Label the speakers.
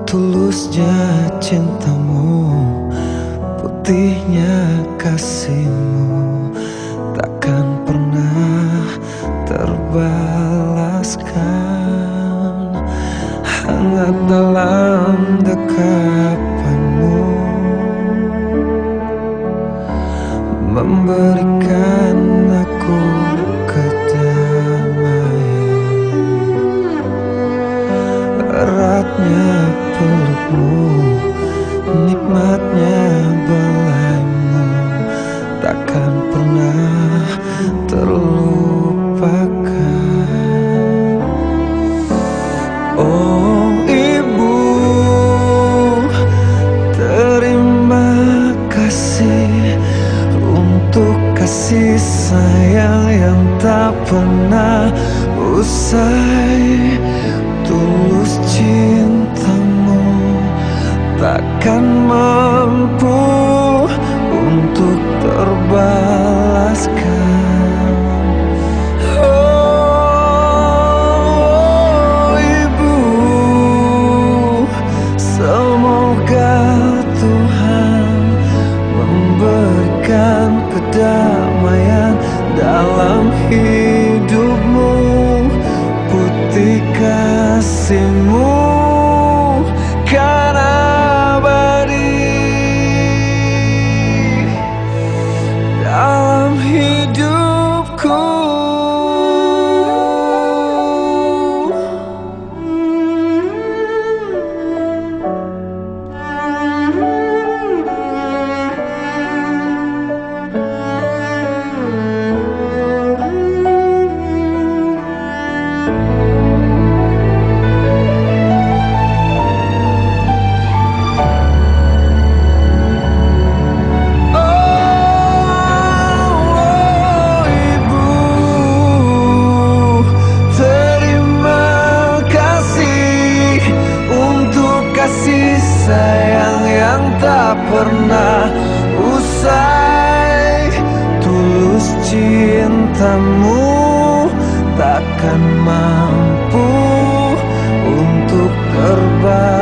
Speaker 1: Tulusnya cintamu, putihnya kasihmu, takkan pernah terbalaskan. Hangat dalam dekapanmu, memberikan aku kedamaian. Eratnya pelukmu, nikmatnya belaimu, takkan pernah terlupakan. Oh ibu, terima kasih untuk kasih sayang yang tak pernah usai. Tulus cintamu takkan mampu untuk terbalaskan. Oh ibu, semoga Tuhan memberikan kedamaian dalam hidupmu. Putih kasihmu kan abadi dalam hidupku. Sayang yang tak pernah usai. Tulus cintamu takkan mampu untuk terbang.